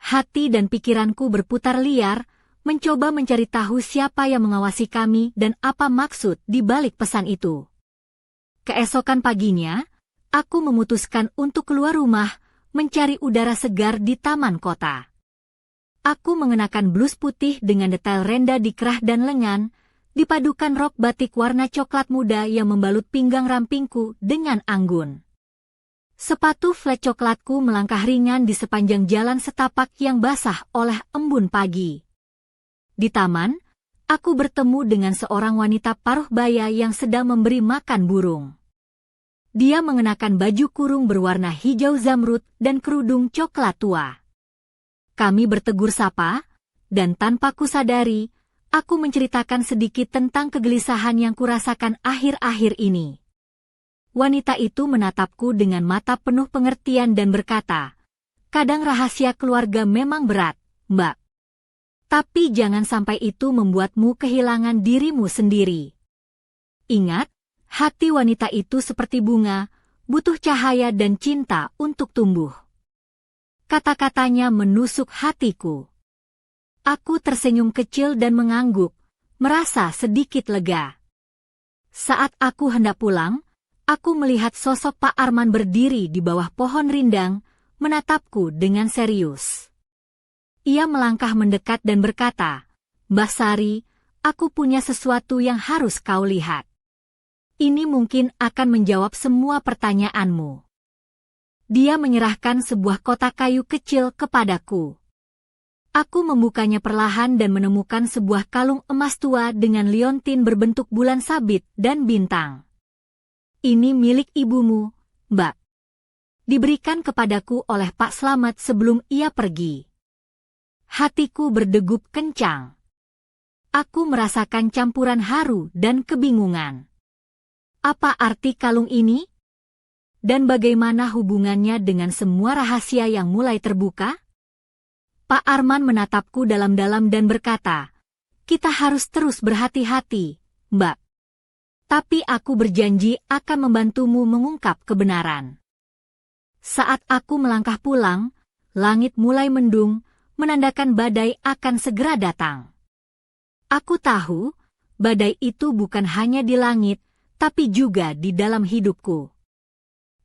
Hati dan pikiranku berputar liar, mencoba mencari tahu siapa yang mengawasi kami dan apa maksud di balik pesan itu. Keesokan paginya, aku memutuskan untuk keluar rumah, mencari udara segar di taman kota. Aku mengenakan blus putih dengan detail renda di kerah dan lengan, dipadukan rok batik warna coklat muda yang membalut pinggang rampingku dengan anggun. Sepatu flat coklatku melangkah ringan di sepanjang jalan setapak yang basah oleh embun pagi. Di taman, aku bertemu dengan seorang wanita paruh baya yang sedang memberi makan burung. Dia mengenakan baju kurung berwarna hijau zamrud dan kerudung coklat tua. Kami bertegur sapa, dan tanpa kusadari, aku menceritakan sedikit tentang kegelisahan yang kurasakan akhir-akhir ini. Wanita itu menatapku dengan mata penuh pengertian dan berkata, "Kadang rahasia keluarga memang berat, Mbak. Tapi jangan sampai itu membuatmu kehilangan dirimu sendiri. Ingat, hati wanita itu seperti bunga, butuh cahaya dan cinta untuk tumbuh." Kata-katanya menusuk hatiku. Aku tersenyum kecil dan mengangguk, merasa sedikit lega. Saat aku hendak pulang, aku melihat sosok Pak Arman berdiri di bawah pohon rindang, menatapku dengan serius. Ia melangkah mendekat dan berkata, "Mbah Sari, aku punya sesuatu yang harus kau lihat. Ini mungkin akan menjawab semua pertanyaanmu." Dia menyerahkan sebuah kotak kayu kecil kepadaku. Aku membukanya perlahan dan menemukan sebuah kalung emas tua dengan liontin berbentuk bulan sabit dan bintang. "Ini milik ibumu, Mbak. Diberikan kepadaku oleh Pak Slamet sebelum ia pergi." Hatiku berdegup kencang. Aku merasakan campuran haru dan kebingungan. Apa arti kalung ini? Dan bagaimana hubungannya dengan semua rahasia yang mulai terbuka? Pak Arman menatapku dalam-dalam dan berkata, "Kita harus terus berhati-hati, Mbak. Tapi aku berjanji akan membantumu mengungkap kebenaran." Saat aku melangkah pulang, langit mulai mendung, menandakan badai akan segera datang. Aku tahu, badai itu bukan hanya di langit, tapi juga di dalam hidupku.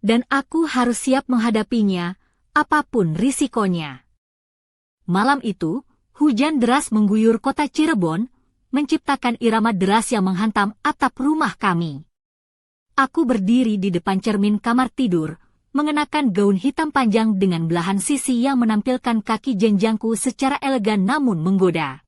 Dan aku harus siap menghadapinya, apapun risikonya. Malam itu, hujan deras mengguyur kota Cirebon, menciptakan irama deras yang menghantam atap rumah kami. Aku berdiri di depan cermin kamar tidur, mengenakan gaun hitam panjang dengan belahan sisi yang menampilkan kaki jenjangku secara elegan namun menggoda.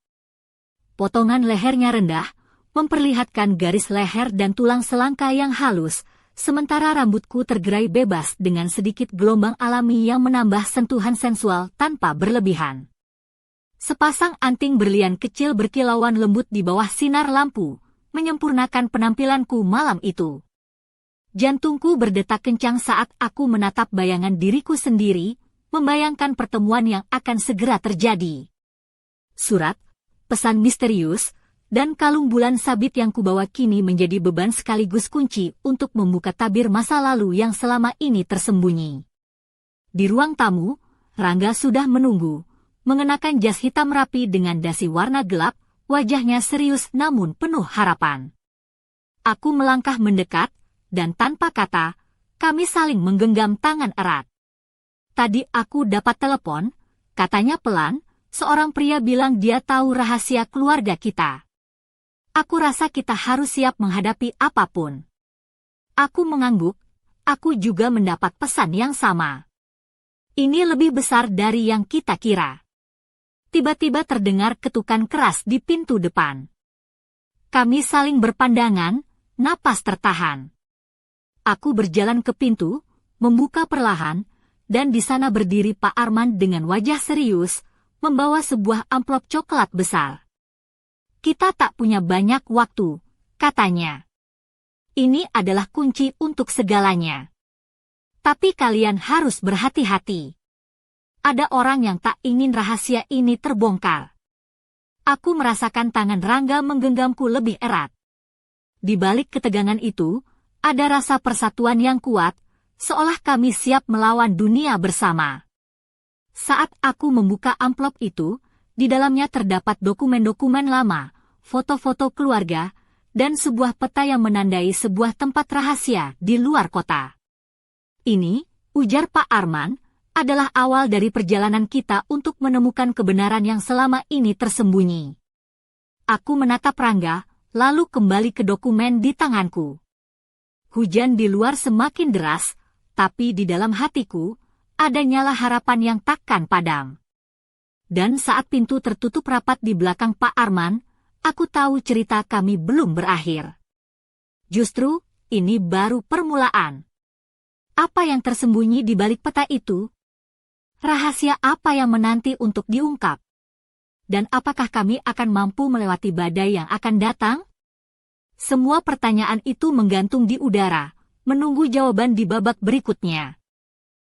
Potongan lehernya rendah, memperlihatkan garis leher dan tulang selangka yang halus, sementara rambutku tergerai bebas dengan sedikit gelombang alami yang menambah sentuhan sensual tanpa berlebihan. Sepasang anting berlian kecil berkilauan lembut di bawah sinar lampu, menyempurnakan penampilanku malam itu. Jantungku berdetak kencang saat aku menatap bayangan diriku sendiri, membayangkan pertemuan yang akan segera terjadi. Surat, pesan misterius, dan kalung bulan sabit yang kubawa kini menjadi beban sekaligus kunci untuk membuka tabir masa lalu yang selama ini tersembunyi. Di ruang tamu, Rangga sudah menunggu, mengenakan jas hitam rapi dengan dasi warna gelap, wajahnya serius namun penuh harapan. Aku melangkah mendekat, dan tanpa kata, kami saling menggenggam tangan erat. Tadi aku dapat telepon, katanya pelan, seorang pria bilang dia tahu rahasia keluarga kita. Aku rasa kita harus siap menghadapi apapun. Aku mengangguk, aku juga mendapat pesan yang sama. Ini lebih besar dari yang kita kira. Tiba-tiba terdengar ketukan keras di pintu depan. Kami saling berpandangan, napas tertahan. Aku berjalan ke pintu, membuka perlahan, dan di sana berdiri Pak Arman dengan wajah serius, membawa sebuah amplop coklat besar. Kita tak punya banyak waktu, katanya. Ini adalah kunci untuk segalanya. Tapi kalian harus berhati-hati. Ada orang yang tak ingin rahasia ini terbongkar. Aku merasakan tangan Rangga menggenggamku lebih erat. Di balik ketegangan itu, ada rasa persatuan yang kuat, seolah kami siap melawan dunia bersama. Saat aku membuka amplop itu, di dalamnya terdapat dokumen-dokumen lama, foto-foto keluarga, dan sebuah peta yang menandai sebuah tempat rahasia di luar kota. Ini, ujar Pak Arman, adalah awal dari perjalanan kita untuk menemukan kebenaran yang selama ini tersembunyi. Aku menatap Rangga, lalu kembali ke dokumen di tanganku. Hujan di luar semakin deras, tapi di dalam hatiku, ada nyala harapan yang takkan padam. Dan saat pintu tertutup rapat di belakang Pak Arman, aku tahu cerita kami belum berakhir. Justru, ini baru permulaan. Apa yang tersembunyi di balik peta itu? Rahasia apa yang menanti untuk diungkap? Dan apakah kami akan mampu melewati badai yang akan datang? Semua pertanyaan itu menggantung di udara, menunggu jawaban di babak berikutnya.